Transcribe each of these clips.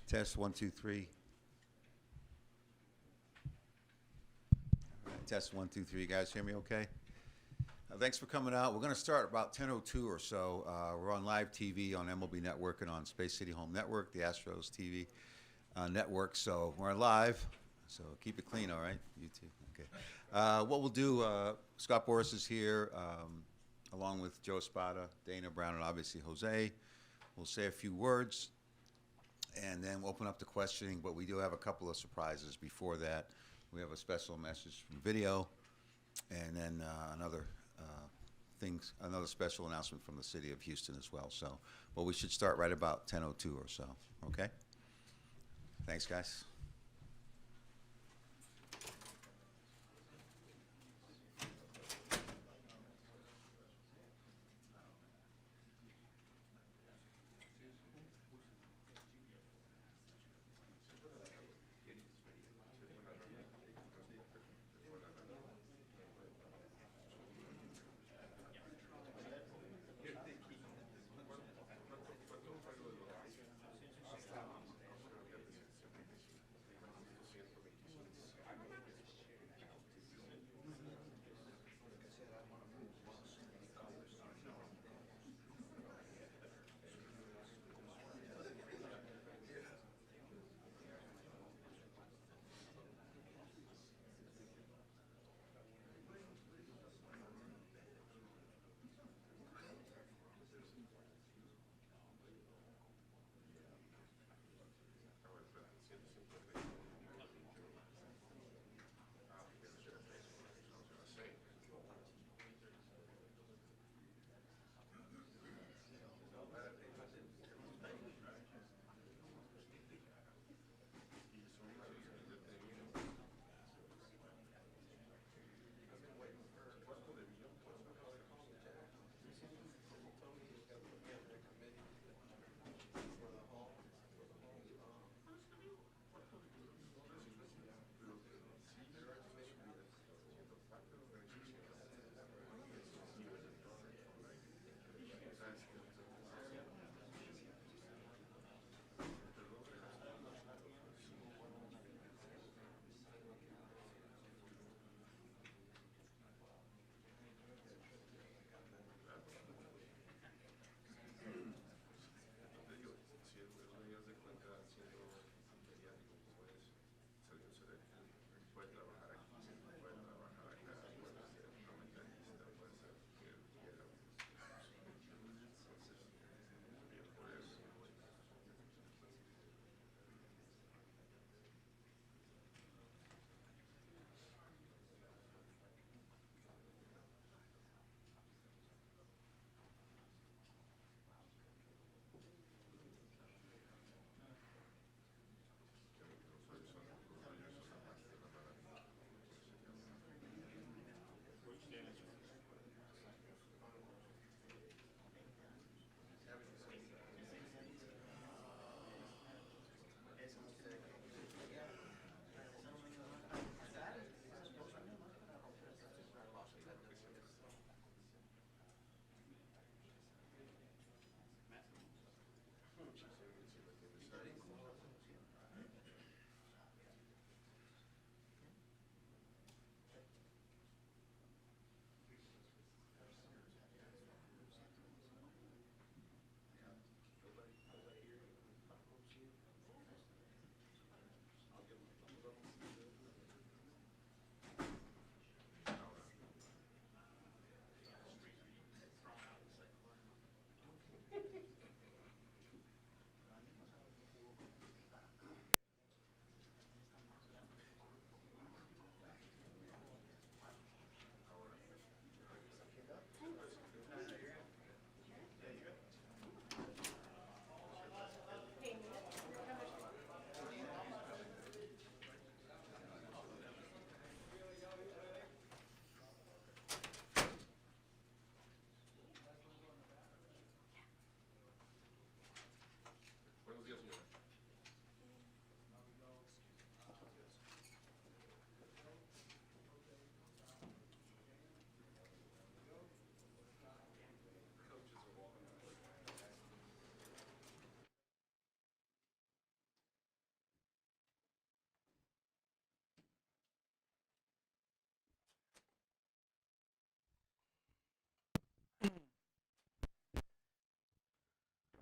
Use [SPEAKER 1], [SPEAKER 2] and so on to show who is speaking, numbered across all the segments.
[SPEAKER 1] Test 1, 2, 3. All right, test 1, 2, 3. You guys hear me okay? Thanks for coming out. We're going to start about 10:02 or so. We're on live TV on MLB Network and on Space City Home Network, the Astros TV network. So we're live. So keep it clean, all right? You too. Okay. What we'll do, Scott Boras is here, along with Joe Espada, Dana Brown, and obviously Jose. We'll say a few words, and then we'll open up to questioning. But we do have a couple of surprises before that. We have a special message from video, and then another special announcement from the city of Houston as well. So, well, we should start right about 10:02 or so. Okay. Thanks, guys.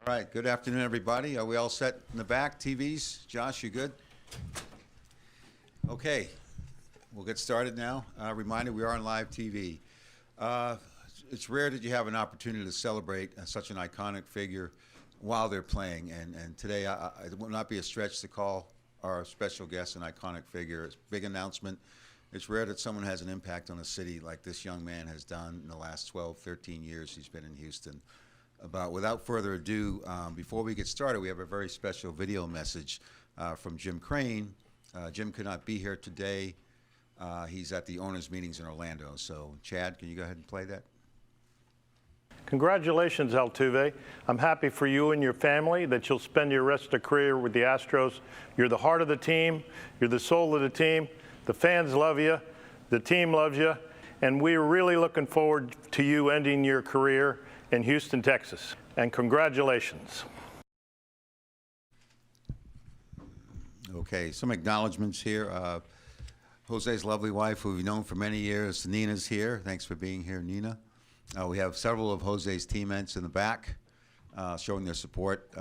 [SPEAKER 1] All right, good afternoon, everybody. Are we all set in the back? TVs? Josh, you good? Okay, we'll get started now. Reminder, we are on live TV. It's rare that you have an opportunity to celebrate such an iconic figure while they're playing, and today it will not be a stretch to call our special guest an iconic figure. It's a big announcement. It's rare that someone has an impact on a city like this young man has done in the last 12, 13 years he's been in Houston. Without further ado, before we get started, we have a very special video message from Jim Crane. Jim could not be here today. He's at the owners' meetings in Orlando. So, Chad, can you go ahead and play that?
[SPEAKER 2] Congratulations, Altuve. I'm happy for you and your family that you'll spend your rest of the career with the Astros. You're the heart of the team. You're the soul of the team. The fans love you. The team loves you. And we're really looking forward to you ending your career in Houston, Texas. And congratulations.
[SPEAKER 1] Okay, some acknowledgments here. Jose's lovely wife, who we've known for many years, Nina's here. Thanks for being here, Nina. We have several of Jose's teammates in the back showing their support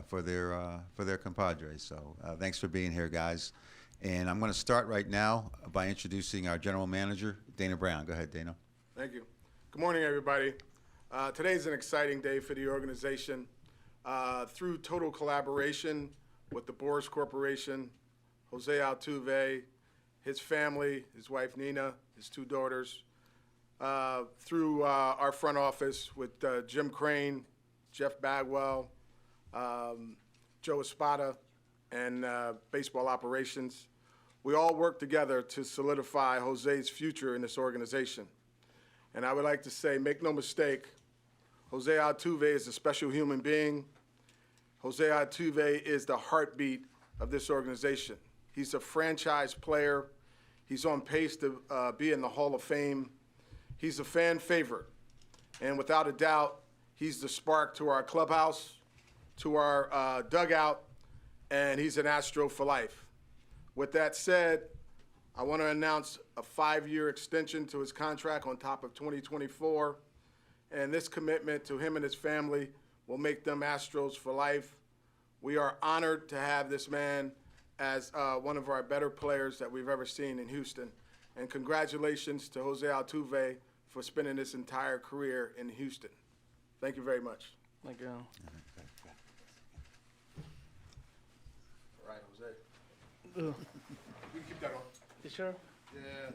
[SPEAKER 1] for their compadres. So thanks for being here, guys. And I'm going to start right now by introducing our general manager, Dana Brown. Go ahead, Dana.
[SPEAKER 3] Thank you. Good morning, everybody. Today's an exciting day for the organization. Through total collaboration with the Boris Corporation, Jose Altuve, his family, his wife Nina, his two daughters, through our front office with Jim Crane, Jeff Bagwell, Joe Espada, and baseball operations. We all work together to solidify Jose's future in this organization. And I would like to say, make no mistake, Jose Altuve is a special human being. Jose Altuve is the heartbeat of this organization. He's a franchise player. He's on pace to be in the Hall of Fame. He's a fan favorite. And without a doubt, he's the spark to our clubhouse, to our dugout, and he's an Astro for life. With that said, I want to announce a 5-year extension to his contract on top of 2024. And this commitment to him and his family will make them Astros for life. We are honored to have this man as one of our better players that we've ever seen in Houston. And congratulations to Jose Altuve for spending his entire career in Houston. Thank you very much.
[SPEAKER 2] Thank you.
[SPEAKER 3] All right, Jose. You can keep that on.
[SPEAKER 2] You sure?
[SPEAKER 3] Yeah.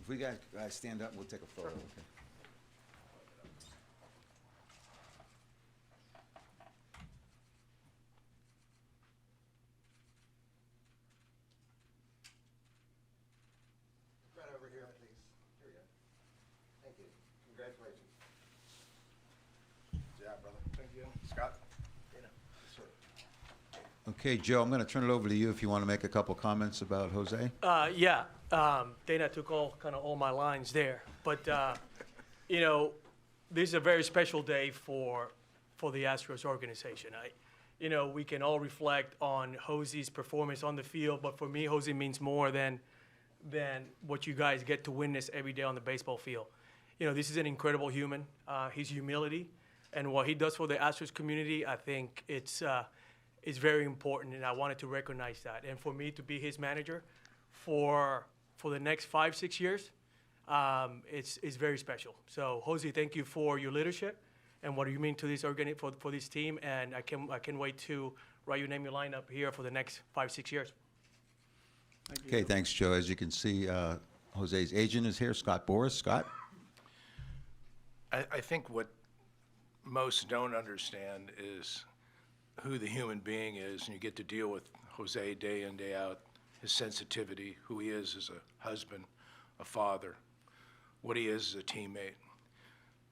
[SPEAKER 1] If we got guys stand up, we'll take a photo. Okay.
[SPEAKER 3] Right over here, please. Here we go. Thank you. Congratulations. Good job, brother. Thank you. Scott? Dana. Yes, sir.
[SPEAKER 1] Okay, Joe, I'm going to turn it over to you if you want to make a couple comments about Jose.
[SPEAKER 4] Yeah, Dana took all my lines there, but you know, this is a very special day for the Astros organization. We can all reflect on Jose's performance on the field, but for me, Jose means more than what you guys get to witness every day on the baseball field. This is an incredible human. His humility and what he does for the Astros community, I think it's very important, and I wanted to recognize that. And for me to be his manager for the next 5-6 years, it's very special. So, Jose, thank you for your leadership and what you mean to this for this team. And I can't wait to write your name, your lineup here for the next 5-6 years.
[SPEAKER 1] Okay, thanks, Joe. As you can see, Jose's agent is here, Scott Boris. Scott?
[SPEAKER 5] I think what most don't understand is who the human being is, and you get to deal with Jose day in, day out, his sensitivity, who he is as a husband, a father, what he is as a teammate.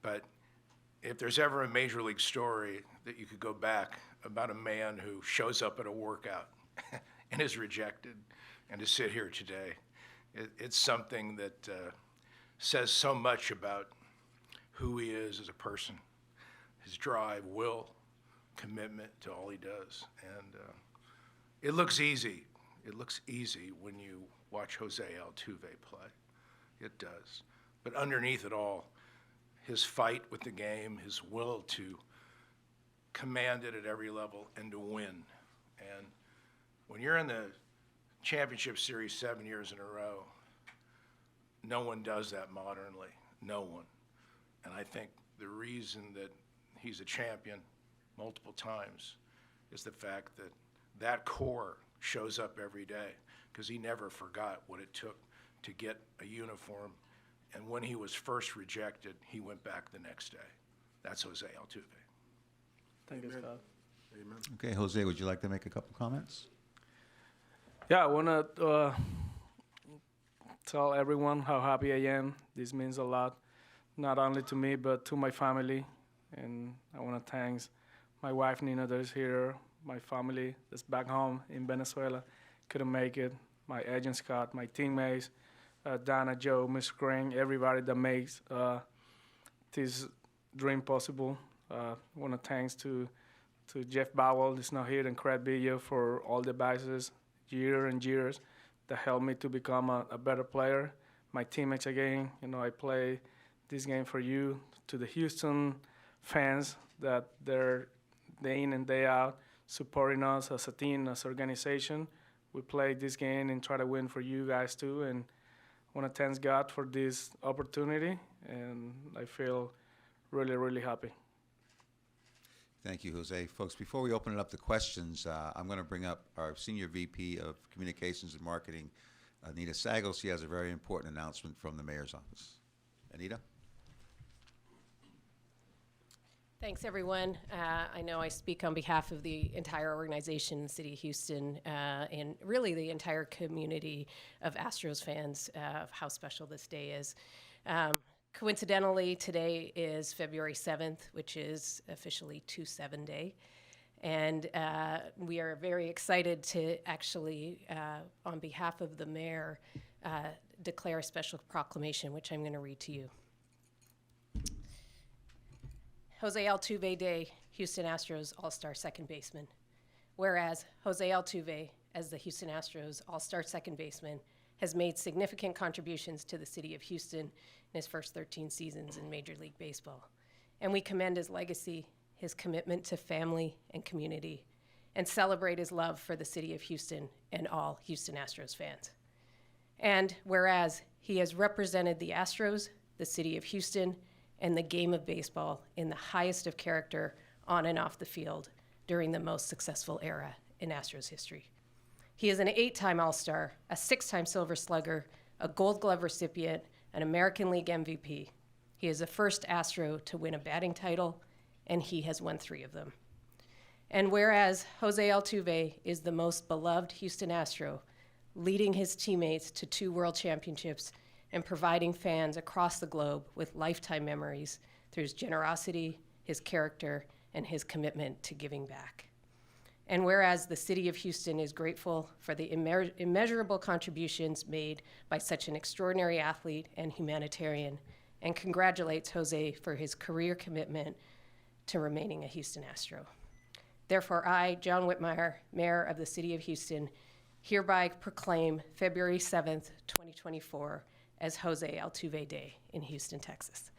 [SPEAKER 5] But if there's ever a major league story that you could go back about a man who shows up at a workout and is rejected, and to sit here today, it's something that says so much about who he is as a person, his drive, will, commitment to all he does. And it looks easy. It looks easy when you watch Jose Altuve play. It does. But underneath it all, his fight with the game, his will to command it at every level, and to win. And when you're in the championship series 7 years in a row, no one does that modernly, no one. And I think the reason that he's a champion multiple times is the fact that that core shows up every day, because he never forgot what it took to get a uniform. And when he was first rejected, he went back the next day. That's Jose Altuve.
[SPEAKER 6] Thank you, Scott.
[SPEAKER 3] Amen.
[SPEAKER 1] Okay, Jose, would you like to make a couple comments?
[SPEAKER 6] Yeah, I want to tell everyone how happy I am. This means a lot, not only to me, but to my family. And I want to thank my wife, Nina, that's here, my family that's back home in Venezuela, couldn't make it, my agent, Scott, my teammates, Dana, Joe, Miss Crane, everybody that makes this dream possible. I want to thanks to Jeff Bowell, that's not here, and Craig Villa for all the advices, years and years, that helped me to become a better player. My teammates again, I play this game for you, to the Houston fans that they're day in and day out supporting us as a team, as an organization. We play this game and try to win for you guys too, and I want to thank God for this opportunity, and I feel really, really happy.
[SPEAKER 1] Thank you, Jose. Folks, before we open it up to questions, I'm going to bring up our Senior VP of Communications and Marketing, Anita Sagos. She has a very important announcement from the Mayor's office. Anita?
[SPEAKER 7] Thanks, everyone. I know I speak on behalf of the entire organization, City of Houston, and really the entire community of Astros fans of how special this day is. Coincidentally, today is February 7th, which is officially 2-7 Day. And we are very excited to actually, on behalf of the mayor, declare a special proclamation, which I'm going to read to you. Jose Altuve Day, Houston Astros All-Star second baseman. Whereas Jose Altuve, as the Houston Astros All-Star second baseman, has made significant contributions to the city of Houston in his first 13 seasons in Major League Baseball. And we commend his legacy, his commitment to family and community, and celebrate his love for the city of Houston and all Houston Astros fans. And whereas he has represented the Astros, the city of Houston, and the game of baseball in the highest of character on and off the field during the most successful era in Astros history. He is an 8-time All-Star, a 6-time Silver Slugger, a Gold Glove recipient, an American League MVP. He is the first Astro to win a batting title, and he has won 3 of them. And whereas Jose Altuve is the most beloved Houston Astro, leading his teammates to 2 world championships and providing fans across the globe with lifetime memories through his generosity, his character, and his commitment to giving back. And whereas the city of Houston is grateful for the immeasurable contributions made by such an extraordinary athlete and humanitarian, and congratulates Jose for his career commitment to remaining a Houston Astro. Therefore, I, John Whitmire, Mayor of the City of Houston, hereby proclaim February 7th, 2024, as Jose Altuve Day in Houston, Texas.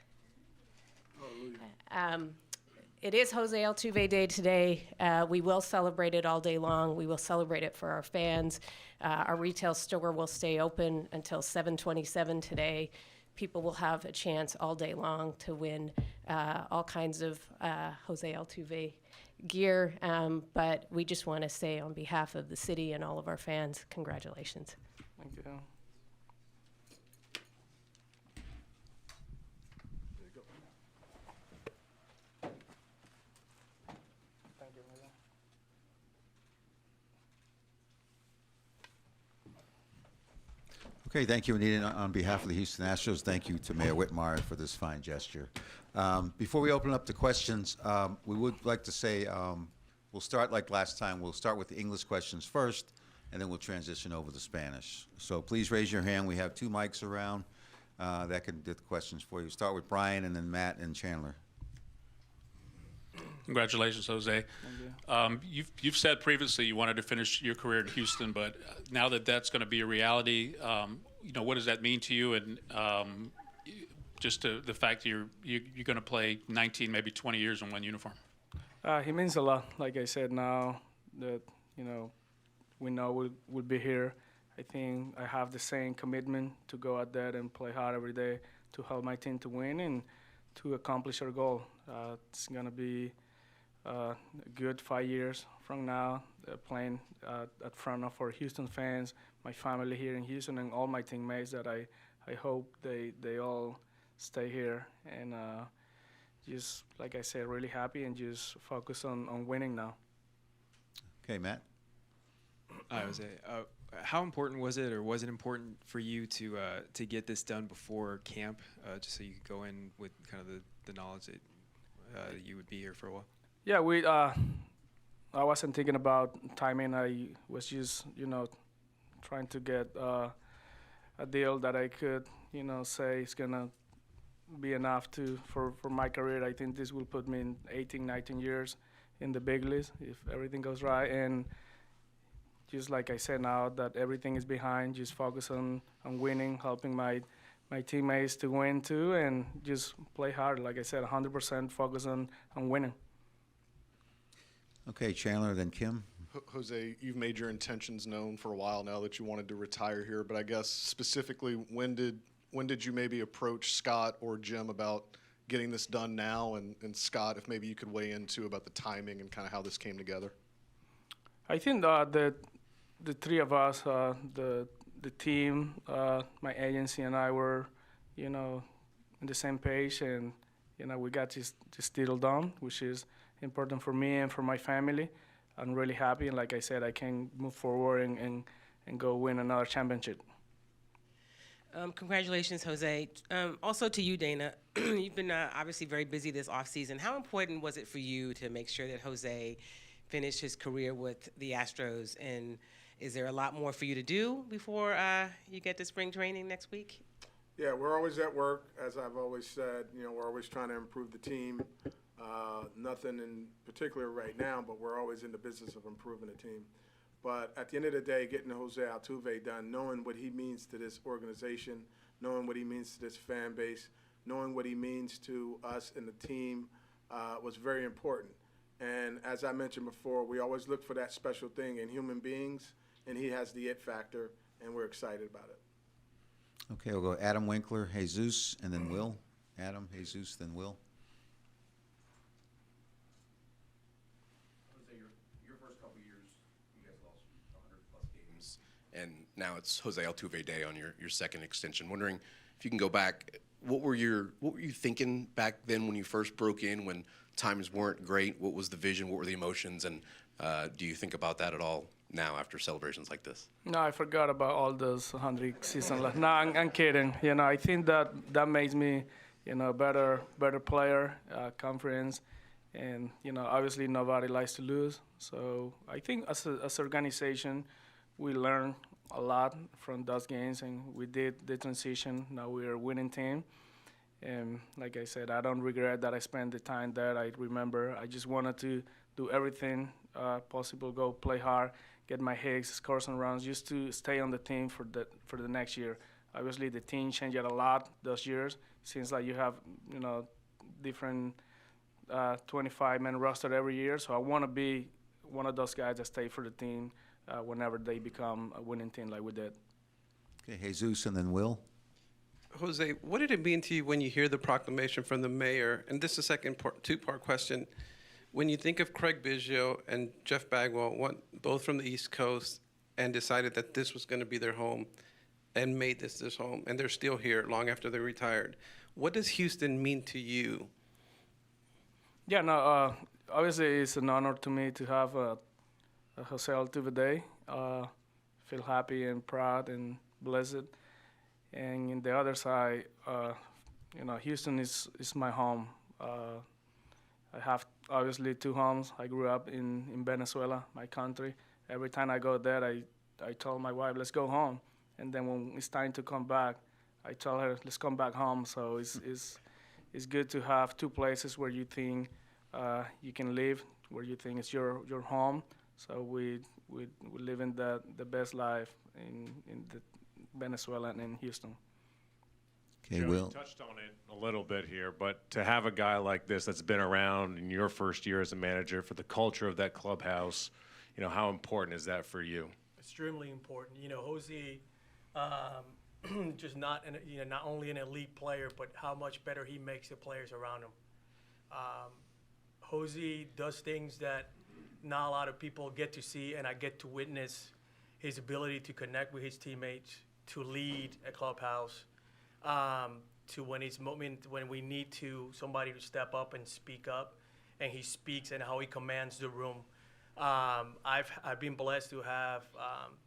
[SPEAKER 7] It is Jose Altuve Day today. We will celebrate it all day long. We will celebrate it for our fans. Our retail store will stay open until 7/27 today. People will have a chance all day long to win all kinds of Jose Altuve gear. But we just want to say on behalf of the city and all of our fans, congratulations.
[SPEAKER 6] Thank you.
[SPEAKER 1] Okay, thank you, Anita. On behalf of the Houston Astros, thank you to Mayor Whitmire for this fine gesture. Before we open up to questions, we would like to say we'll start like last time. We'll start with the English questions first, and then we'll transition over to Spanish. So please raise your hand. We have 2 mics around that can get the questions for you. Start with Brian, and then Matt and Chandler.
[SPEAKER 8] Congratulations, Jose. You've said previously you wanted to finish your career in Houston, but now that that's going to be a reality, what does that mean to you? And just the fact that you're going to play 19, maybe 20 years in one uniform.
[SPEAKER 6] He means a lot. Like I said, now that we know we'll be here. I think I have the same commitment to go out there and play hard every day to help my team to win and to accomplish our goal. It's gonna be a good 5 years from now, playing at front of our Houston fans, my family here in Houston, and all my teammates. That I hope they all stay here and. Just like I said, really happy and just focus on winning now.
[SPEAKER 1] Okay, Matt?
[SPEAKER 9] Hi, Jose. How important was it, or was it important for you to get this done before camp, just so you could go in with kind of the knowledge that you would be here for a while?
[SPEAKER 6] Yeah, I wasn't thinking about timing. I was just, trying to get a deal that I could, say it's gonna be enough for my career. I think this will put me in 18, 19 years in the big leagues if everything goes right. And just like I said, now that everything is behind, just focus on winning, helping my teammates to win too, and just play hard. Like I said, 100% focus on winning.
[SPEAKER 1] Okay, Chandler, then Kim.
[SPEAKER 10] Jose, you've made your intentions known for a while now that you wanted to retire here, but I guess specifically, when did you maybe approach Scott or Jim about getting this done now? And Scott, if maybe you could weigh into about the timing and kind of how this came together.
[SPEAKER 6] I think the three of us, the team, my agency and I were, on the same page, and we got this deal done, which is important for me and for my family. I'm really happy, and like I said, I can move forward and go win another championship.
[SPEAKER 11] Congratulations, Jose. Also to you, Dana. You've been obviously very busy this offseason. How important was it for you to make sure that Jose finished his career with the Astros? And is there a lot more for you to do before you get to spring training next week?
[SPEAKER 3] Yeah, we're always at work. As I've always said, we're always trying to improve the team. Nothing in particular right now, but we're always in the business of improving the team. But at the end of the day, getting Jose Altuve done, knowing what he means to this organization, knowing what he means to this fan base, knowing what he means to us and the team was very important. And as I mentioned before, we always look for that special thing in human beings, and he has the it factor, and we're excited about it.
[SPEAKER 1] Okay, we'll go Adam Winkler, Jesus, and then Will. Adam, Jesus, then Will.
[SPEAKER 12] Your first couple years, you guys lost 100-plus games, and now it's Jose Altuve Day on your second extension. Wondering if you can go back, what were you thinking back then when you first broke in, when times weren't great? What was the vision? What were the emotions? And do you think about that at all now after celebrations like this?
[SPEAKER 6] No, I forgot about all those 100 seasons. No, I'm kidding. I think that makes me, better player, confidence, and obviously nobody likes to lose. So I think as an organization, we learned a lot from those games, and we did the transition. Now we're a winning team, and like I said, I don't regret that I spent the time there. I remember I just wanted to do everything possible, go play hard, get my hits, score some runs, just to stay on the team for the next year. Obviously, the team changed a lot those years. Seems like you have different 25-man roster every year. So I want to be one of those guys that stay for the team whenever they become a winning team like we did.
[SPEAKER 1] Okay, Jesus, and then Will.
[SPEAKER 13] Jose, what did it mean to you when you hear the proclamation from the mayor? And this is a second two-part question. When you think of Craig Biggio and Jeff Bagwell, both from the East Coast, and decided that this was going to be their home and made this home, and they're still here long after they retired, what does Houston mean to you?
[SPEAKER 6] Yeah, no, obviously it's an honor to me to have a Jose Altuve Day. Feel happy and proud and blessed. And in the other side, Houston is my home. I have obviously two homes. I grew up in Venezuela, my country. Every time I go there, I tell my wife, let's go home. And then when it's time to come back, I tell her, let's come back home. So it's good to have two places where you think you can live, where you think it's your home. So we live in the best life in the Venezuela and in Houston.
[SPEAKER 1] Okay,
[SPEAKER 14] Joe,
[SPEAKER 1] Will.
[SPEAKER 14] you touched on it a little bit here, but to have a guy like this that's been around in your first year as a manager for the culture of that clubhouse, how important is that for you?
[SPEAKER 4] Extremely important. Jose, just not not only an elite player, but how much better he makes the players around him. Jose does things that not a lot of people get to see, and I get to witness his ability to connect with his teammates, to lead a clubhouse, to when we need somebody to step up and speak up, and he speaks and how he commands the room. I've been blessed to have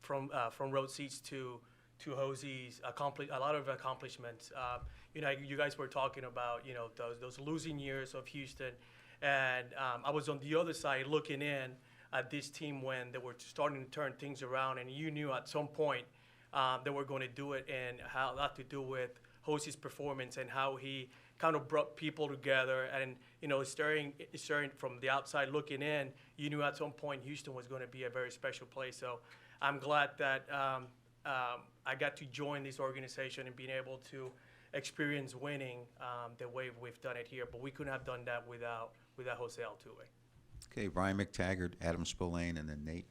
[SPEAKER 4] from road seats to Jose's a lot of accomplishments. You guys were talking about those losing years of Houston, and I was on the other side looking in at this team when they were starting to turn things around, and you knew at some point they were going to do it, and how that to do with Jose's performance and how he kind of brought people together, and staring from the outside looking in, you knew at some point Houston was going to be a very special place. So I'm glad that I got to join this organization and being able to experience winning the way we've done it here. But we couldn't have done that without Jose Altuve.
[SPEAKER 1] Okay, Brian McTaggart, Adam Spillane, and then Nate.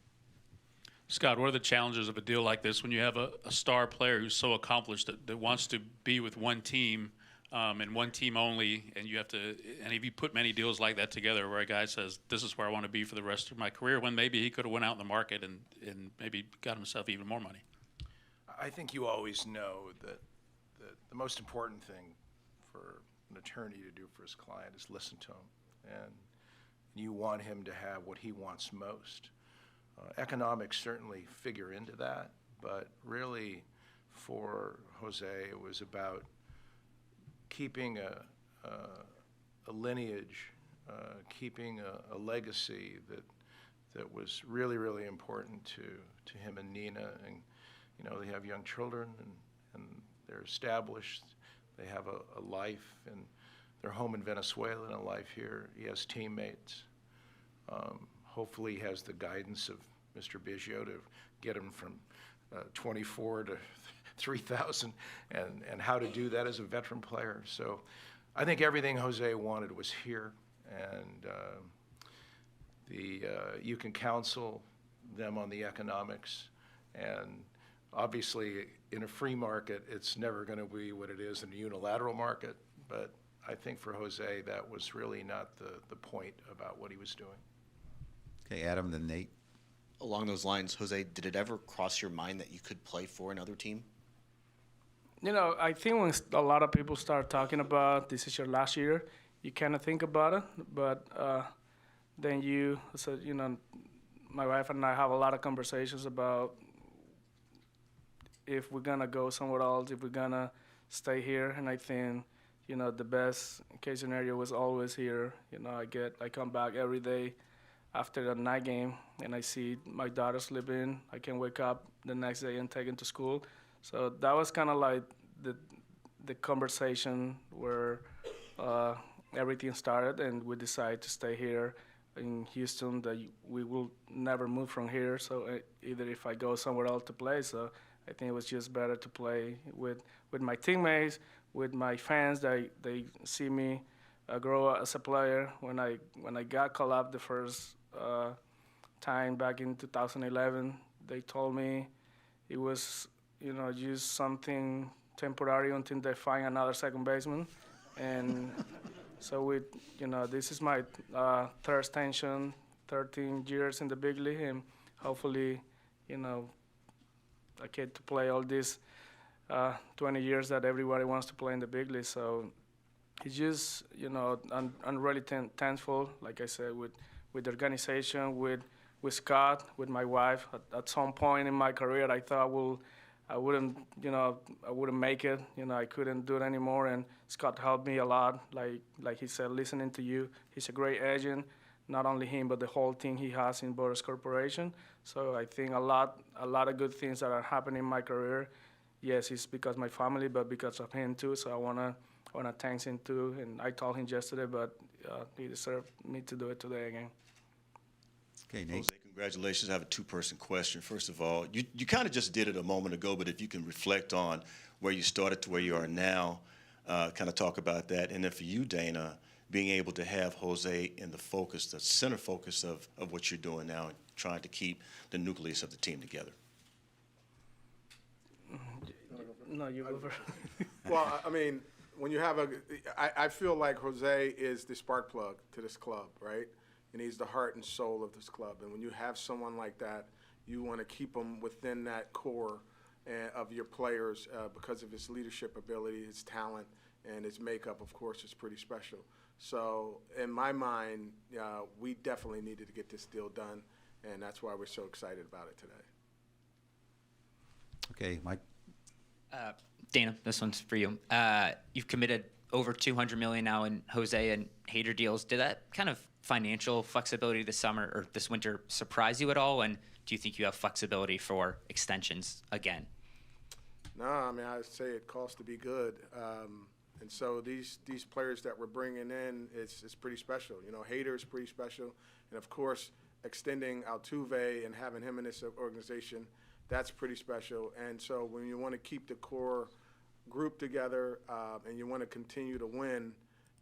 [SPEAKER 8] Scott, what are the challenges of a deal like this when you have a star player who's so accomplished that wants to be with one team and one team only, and if you put many deals like that together where a guy says, this is where I want to be for the rest of my career, when maybe he could have went out in the market and maybe got himself even more money?
[SPEAKER 5] I think you always know that the most important thing for an attorney to do for his client is listen to him, and you want him to have what he wants most. Economics certainly figure into that, but really for Jose it was about keeping a lineage, keeping a legacy that was really, really important to him and Nina. And they have young children, and they're established. They have a life, and they're home in Venezuela and a life here. He has teammates. Hopefully he has the guidance of Mr. Biggio to get him from 24 to 3,000 and how to do that as a veteran player. So I think everything Jose wanted was here, and you can counsel them on the economics, and obviously in a free market it's never going to be what it is in a unilateral market, but I think for Jose that was really not the point about what he was doing.
[SPEAKER 1] Okay, Adam, then Nate.
[SPEAKER 15] Along those lines, Jose, did it ever cross your mind that you could play for another team?
[SPEAKER 6] I think when a lot of people start talking about this is your last year, you kind of think about it, but then my wife and I have a lot of conversations about if we're gonna go somewhere else, if we're gonna stay here, and I think, the best case scenario was always here. I come back every day after the night game, and I see my daughter sleeping. I can wake up the next day and take him to school. So that was kind of like the conversation where everything started, and we decided to stay here in Houston, that we will never move from here. So either if I go somewhere else to play, so I think it was just better to play with my teammates, with my fans. They see me grow as a player. When I got called up the first time back in 2011, they told me it was just something temporary until they find another second baseman. And so this is my third extension, 13 years in the big league, and hopefully I get to play all these 20 years that everybody wants to play in the big league. So it's just, I'm really thankful, like I said, with the organization, with Scott, with my wife. At some point in my career, I thought I wouldn't make it. I couldn't do it anymore, and Scott helped me a lot. Like he said, listening to you. He's a great agent, not only him, but the whole team he has in Borders Corporation. So I think a lot of good things that are happening in my career. Yes, it's because of my family, but because of him too. So I wanna thank him too. And I told him yesterday, but he deserved me to do it today again.
[SPEAKER 1] Okay, Nate.
[SPEAKER 15] Jose, congratulations. I have a two-person question. First of all, you kind of just did it a moment ago, but if you can reflect on where you started to where you are now,
[SPEAKER 16] kind of talk about that. And then for you, Dana, being able to have Jose in the focus, the center focus of what you're doing now, and trying to keep the nucleus of the team together.
[SPEAKER 6] No, you go first.
[SPEAKER 3] Well, I mean, when you have I feel like Jose is the spark plug to this club, right? And he's the heart and soul of this club. And when you have someone like that, you want to keep him within that core of your players because of his leadership ability, his talent, and his makeup, of course, is pretty special. So in my mind, we definitely needed to get this deal done, and that's why we're so excited about it today.
[SPEAKER 1] Okay, Mike.
[SPEAKER 17] Dana, this one's for you. You've committed over $200 million now in Jose and Hader deals. Did that kind of financial flexibility this summer or this winter surprise you at all? And do you think you have flexibility for extensions again?
[SPEAKER 3] No, I mean, I say it costs to be good. And so these players that we're bringing in, it's pretty special. You know, Hader is pretty special. And, of course, extending Altuve and having him in this organization, that's pretty special. And so when you want to keep the core group together and you want to continue to win,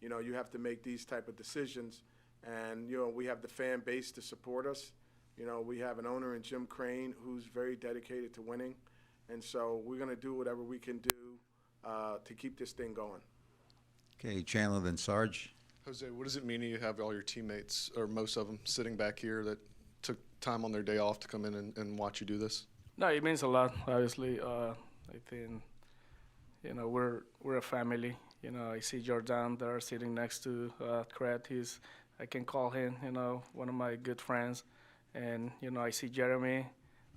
[SPEAKER 3] you know, you have to make these type of decisions. And, you know, we have the fan base to support us. You know, we have an owner in Jim Crane who's very dedicated to winning. And so we're going to do whatever we can do to keep this thing going.
[SPEAKER 1] Okay, Chandler, then Sarge.
[SPEAKER 10] Jose, what does it mean to you have all your teammates, or most of them, sitting back here that took time on their day off to come in and watch you do this?
[SPEAKER 6] No, it means a lot. Obviously, I think, you know, we're a family. You know, I see Jordan there sitting next to Cret. I can call him, you know, one of my good friends. And, you know, I see Jeremy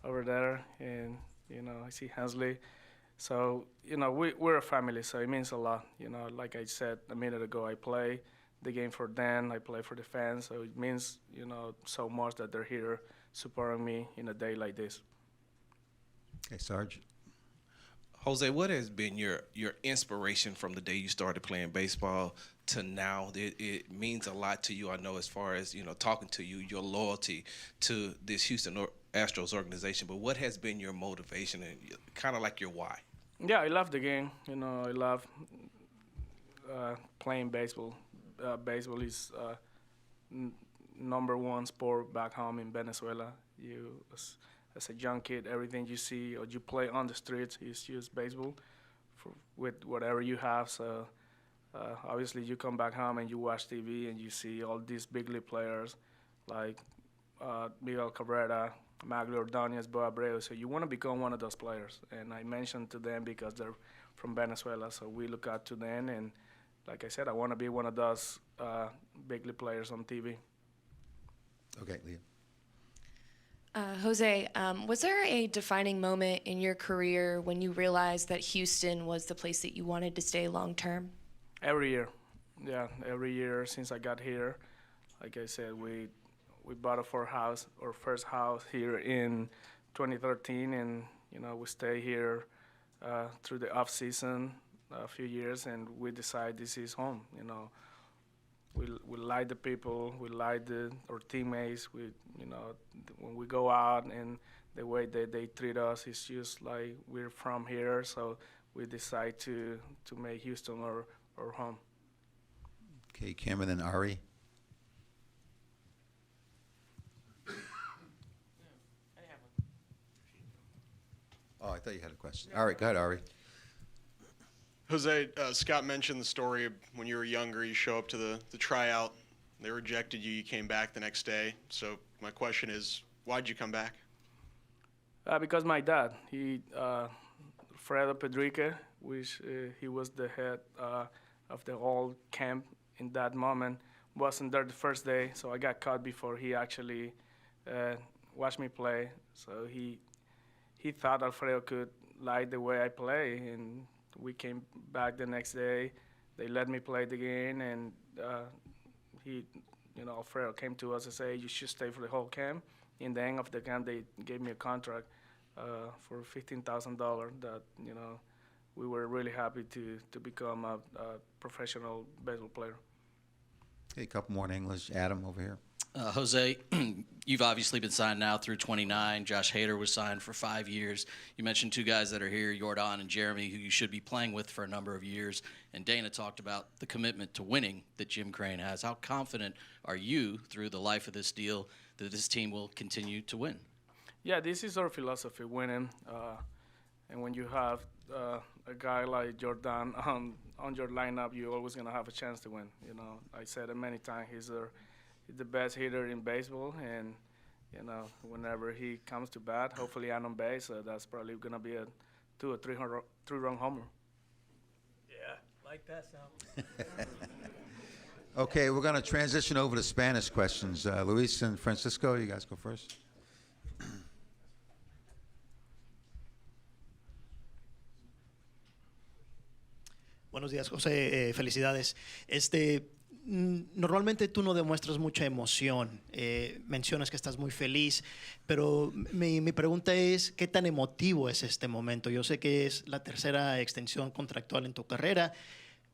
[SPEAKER 6] over there, and, you know, I see Hensley. So, you know, we're a family, so it means a lot. You know, like I said a minute ago, I play the game for Dan, I play for the fans, so it means, you know, so much that they're here supporting me in a day like this.
[SPEAKER 1] Okay, Sarge.
[SPEAKER 18] Jose, what has been your inspiration from the day you started playing baseball to now? It means a lot to you, I know, as far as, you know, talking to you, your loyalty to this Houston Astros organization. But what has been your motivation and kind of like your why?
[SPEAKER 6] Yeah, I love the game. You know, I love playing baseball. Baseball is number one sport back home in Venezuela. As a young kid, everything you see or you play on the streets is just baseball with whatever you have. So obviously you come back home and you watch TV and you see all these big league players like Miguel Cabrera, Magli Ordonez, Bo Abreu. So you want to become one of those players. And I mentioned to them because they're from Venezuela, so we look out to them. And like I said, I want to be one of those big league players on TV.
[SPEAKER 1] Okay, Leah.
[SPEAKER 19] Jose, was there a defining moment in your career when you realized that Houston was the place that you wanted to stay long term?
[SPEAKER 6] Every year, yeah, every year since I got here. Like I said, we bought our first house here in 2013, and you know we stay here through the off season a few years, and we decide this is home. You know, we like the people, we like our teammates. You know, when we go out and the way they treat us, it's just like we're from here. So we decide to make Houston our home.
[SPEAKER 1] Okay, Cameron, then Ari. Oh, I thought you had a question. All right, go ahead, Ari.
[SPEAKER 20] Jose, Scott mentioned the story of when you were younger, you show up to the tryout, they rejected you, you came back the next day. So my question is, why'd you come back?
[SPEAKER 6] Because my dad, Fredo Pedrique, which he was the head of the whole camp in that moment, wasn't there the first day, so I got caught before he actually watched me play. So he thought Alfredo could like the way I play, and we came back the next day. They let me play the game, and Alfredo came to us and said, "You should stay for the whole camp." In the end of the camp, they gave me a contract for $15,000. That we were really happy to become a professional baseball player.
[SPEAKER 1] Okay, a couple more in English. Adam over here.
[SPEAKER 21] Jose, you've obviously been signed now through 29. Josh Hader was signed for 5 years. You mentioned two guys that are here, Jordan and Jeremy, who you should be playing with for a number of years. And Dana talked about the commitment to winning that Jim Crane has. How confident are you, through the life of this deal, that this team will continue to win?
[SPEAKER 6] Yeah, this is our philosophy, winning. And when you have a guy like Jordan on your lineup, you're always going to have a chance to win. You know, I said it many times, he's the best hitter in baseball, and you know, whenever he comes to bat, hopefully I'm on base. That's probably gonna be a 2 or 3-run homer.
[SPEAKER 4] Yeah, like that sound.
[SPEAKER 1] Okay, we're going to transition over to Spanish questions. Luis and Francisco, you guys go first.
[SPEAKER 22] Buenos días, José. Felicidades. Normalmente tú no demuestras mucha emoción. Mencionas que estás muy feliz, pero mi pregunta es, ¿qué tan emotivo es este momento? Yo sé que es la tercera extensión contractual en tu carrera,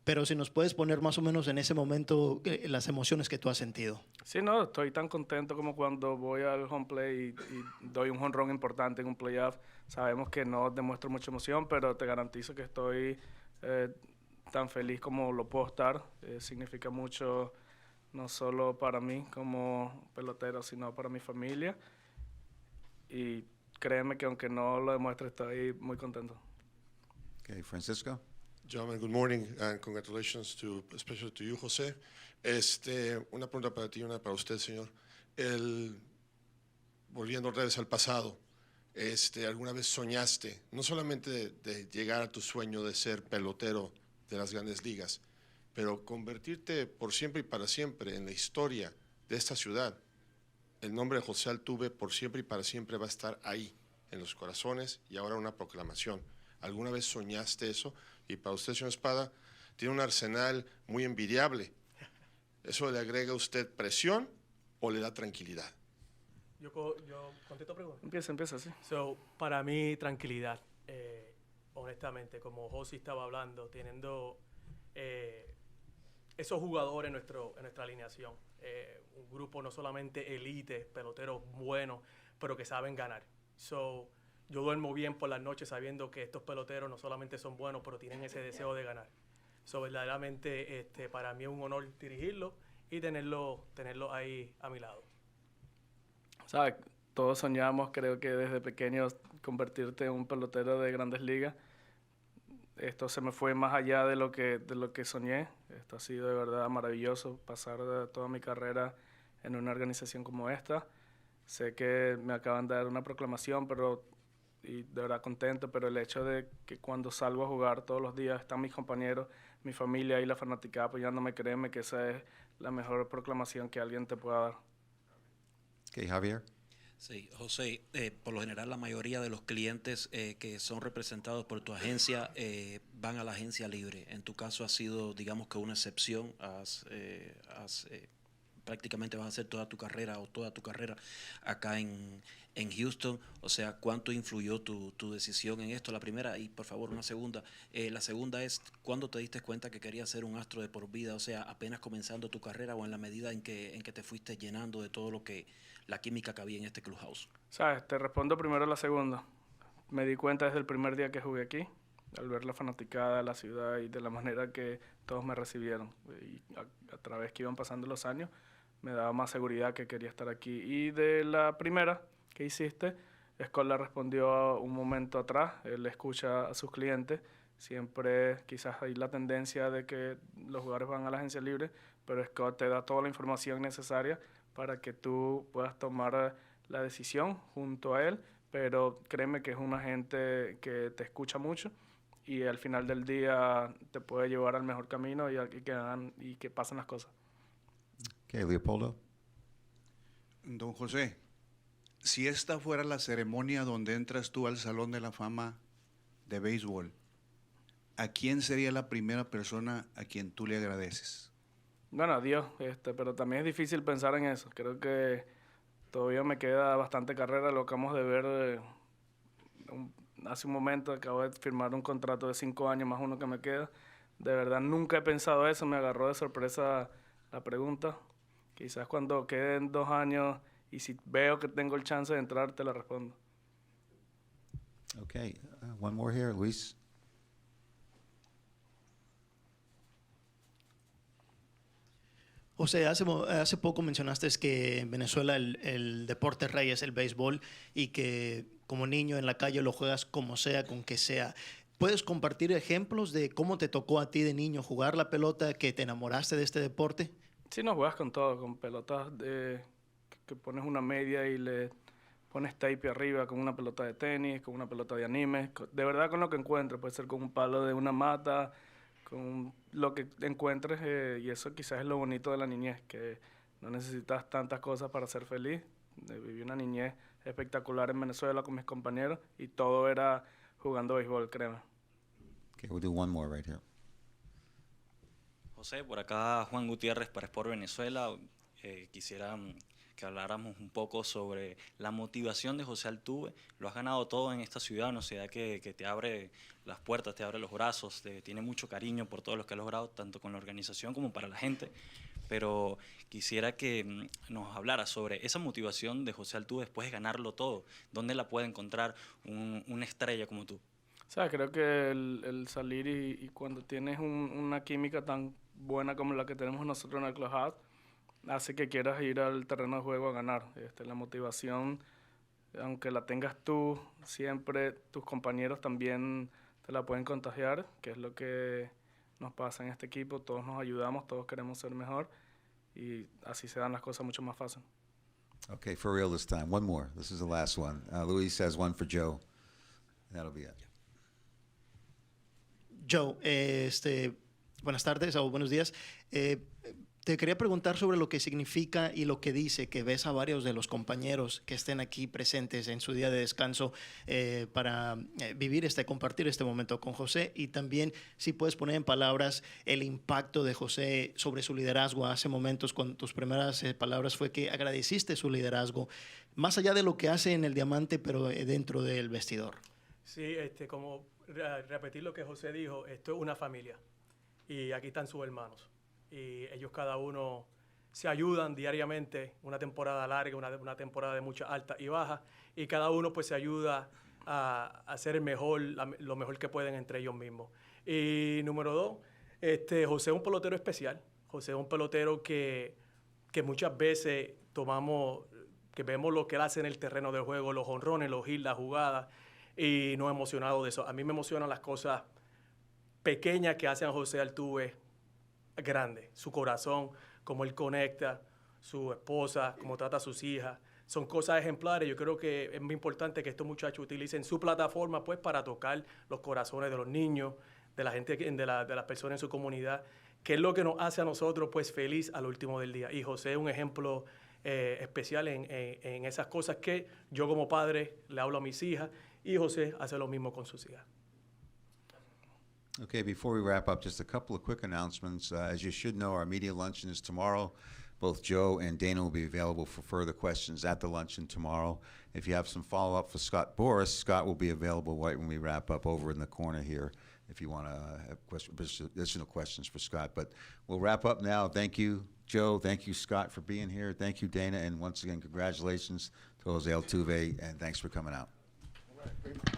[SPEAKER 22] pero si nos puedes poner más o menos en ese momento las emociones que tú has sentido.
[SPEAKER 6] Sí, no, estoy tan contento como cuando voy al home play y doy un jonrón importante en un playoff. Sabemos que no demuestro mucha emoción, pero te garantizo que estoy tan feliz como lo puedo estar. Significa mucho no solo para mí como pelotero, sino para mi familia. Y créeme que aunque no lo demuestre, estoy muy contento.
[SPEAKER 1] Okay, Francisco.
[SPEAKER 23] Gentlemen, good morning and congratulations especially to you, José. Una pregunta para ti y una para usted, señor. Volviendo otra vez al pasado, ¿alguna vez soñaste, no solamente de llegar a tu sueño de ser pelotero de las grandes ligas, pero convertirte por siempre y para siempre en la historia de esta ciudad? El nombre de José Altuve por siempre y para siempre va a estar ahí, en los corazones, y ahora una proclamación. ¿Alguna vez soñaste eso? Y para usted, señor Espada, tiene un arsenal muy envidiable. ¿Eso le agrega a usted presión o le da tranquilidad?
[SPEAKER 4] Yo contesto pregunta.
[SPEAKER 6] Empieza, sí.
[SPEAKER 4] So, para mí, tranquilidad. Honestamente, como José estaba hablando, teniendo esos jugadores en nuestra alineación. Un grupo no solamente elite, peloteros buenos, pero que saben ganar. So, yo duermo bien por las noches sabiendo que estos peloteros no solamente son buenos, pero tienen ese deseo de ganar. So, verdaderamente, para mí es un honor dirigirlo y tenerlo ahí a mi lado.
[SPEAKER 6] ¿Sabes? Todos soñamos, creo que desde pequeños, convertirte en un pelotero de grandes ligas. Esto se me fue más allá de lo que soñé. Esto ha sido de verdad maravilloso, pasar toda mi carrera en una organización como esta. Sé que me acaban de dar una proclamación, y de verdad contento, pero el hecho de que cuando salgo a jugar todos los días están mis compañeros, mi familia y la fanaticada apoyándome, créeme que esa es la mejor proclamación que alguien te pueda dar.
[SPEAKER 1] Okay, Javier.
[SPEAKER 24] Sí, José, por lo general la mayoría de los clientes que son representados por tu agencia van a la agencia libre. En tu caso ha sido, digamos que una excepción. Prácticamente vas a hacer toda tu carrera acá en Houston. O sea, ¿cuánto influyó tu decisión en esto? La primera, y por favor una segunda. La segunda es, ¿cuándo te diste cuenta que querías ser un astro de por vida? O sea, apenas comenzando tu carrera o en la medida en que te fuiste llenando de todo lo que la química que había en este clubhouse.
[SPEAKER 6] ¿Sabes? Te respondo primero la segunda. Me di cuenta desde el primer día que jugué aquí, al ver la fanaticada de la ciudad y de la manera que todos me recibieron. Y a través que iban pasando los años, me daba más seguridad que quería estar aquí. Y de la primera que hiciste, Escola respondió un momento atrás. Él escucha a sus clientes. Siempre quizás hay la tendencia de que los jugadores van a la agencia libre, pero Scott te da toda la información necesaria para que tú puedas tomar la decisión junto a él, pero créeme que es un agente que te escucha mucho y al final del día te puede llevar al mejor camino y que pasen las cosas.
[SPEAKER 1] Okay, Leopoldo.
[SPEAKER 25] Don José, si esta fuera la ceremonia donde entras tú al Salón de la Fama de béisbol, ¿a quién sería la primera persona a quien tú le agradeces?
[SPEAKER 6] Bueno, a Dios, pero también es difícil pensar en eso. Creo que todavía me queda bastante carrera. Lo acabamos de ver hace un momento. Acabo de firmar un contrato de 5 años más uno que me queda. De verdad, nunca he pensado eso. Me agarró de sorpresa la pregunta. Quizás cuando queden 2 años y si veo que tengo el chance de entrar, te la respondo.
[SPEAKER 1] Okay, one more here, Luis.
[SPEAKER 22] José, hace poco mencionaste que en Venezuela el deporte rey es el béisbol y que como niño en la calle lo juegas como sea, con que sea. ¿Puedes compartir ejemplos de cómo te tocó a ti de niño jugar la pelota, que te enamoraste de este deporte?
[SPEAKER 6] Sí, no juegas con todo, con pelotas que pones una media y le pones tape arriba, con una pelota de tenis, con una pelota de anime, de verdad con lo que encuentres, puede ser con un palo de una mata, con lo que encuentres, y eso quizás es lo bonito de la niñez, que no necesitas tantas cosas para ser feliz. Viví una niñez espectacular en Venezuela con mis compañeros y todo era jugando béisbol, créeme.
[SPEAKER 1] Okay, we'll do one more right here.
[SPEAKER 2] José, por acá Juan Gutiérrez para Sport Venezuela. Quisiera que habláramos un poco sobre la motivación de José Altuve. Lo has ganado todo en esta ciudad, una ciudad que te abre las puertas, te abre los brazos, tiene mucho cariño por todo lo que has logrado, tanto con la organización como para la gente. Pero quisiera que nos hablara sobre esa motivación de José Altuve después de ganarlo todo. ¿Dónde la puede encontrar una estrella como tú?
[SPEAKER 6] O sea, creo que el salir y cuando tienes una química tan buena como la que tenemos nosotros en el clubhouse, hace que quieras ir al terreno de juego a ganar. La motivación, aunque la tengas tú, siempre tus compañeros también te la pueden contagiar, que es lo que nos pasa en este equipo. Todos nos ayudamos, todos queremos ser mejor y así se dan las cosas mucho más fácil.
[SPEAKER 1] Okay, for real this time. One more. This is the last one. Luis has one for Joe. That'll be it.
[SPEAKER 22] Joe, buenas tardes o buenos días. Te quería preguntar sobre lo que significa y lo que dice que ves a varios de los compañeros que estén aquí presentes en su día de descanso para compartir este momento con José, y también si puedes poner en palabras el impacto de José sobre su liderazgo. Hace momentos con tus primeras palabras fue que agradeciste su liderazgo, más allá de lo que hace en el diamante, pero dentro del vestidor.
[SPEAKER 4] Sí, como repetir lo que José dijo, esto es una familia y aquí están sus hermanos. Y ellos cada uno se ayudan diariamente, una temporada larga, una temporada de mucha alta y baja, y cada uno pues se ayuda a hacer lo mejor que pueden entre ellos mismos. Y número 2, José es un pelotero especial. José es un pelotero que muchas veces que vemos lo que él hace en el terreno de juego, los jonrones, los hits, las jugadas, y nos emocionado de eso. A mí me emocionan las cosas pequeñas que hacen a José Altuve grande, su corazón, cómo él conecta, su esposa, cómo trata a sus hijas. Son cosas ejemplares. Yo creo que es muy importante que estos muchachos utilicen su plataforma pues para tocar los corazones de los niños, de la gente, de las personas en su comunidad, que es lo que nos hace a nosotros pues feliz al último del día. Y José es un ejemplo especial en esas cosas que yo como padre le hablo a mis hijas, y José hace lo mismo con sus hijas.
[SPEAKER 1] Okay, before we wrap up, just a couple of quick announcements. As you should know, our media luncheon is tomorrow. Both Joe and Dana will be available for further questions at the luncheon tomorrow. If you have some follow-up for Scott Boras, Scott will be available right when we wrap up over in the corner here if you want to have additional questions for Scott. But we'll wrap up now. Thank you, Joe. Thank you, Scott, for being here. Thank you, Dana. And once again, congratulations to Jose Altuve, and thanks for coming out.
[SPEAKER 3] All right,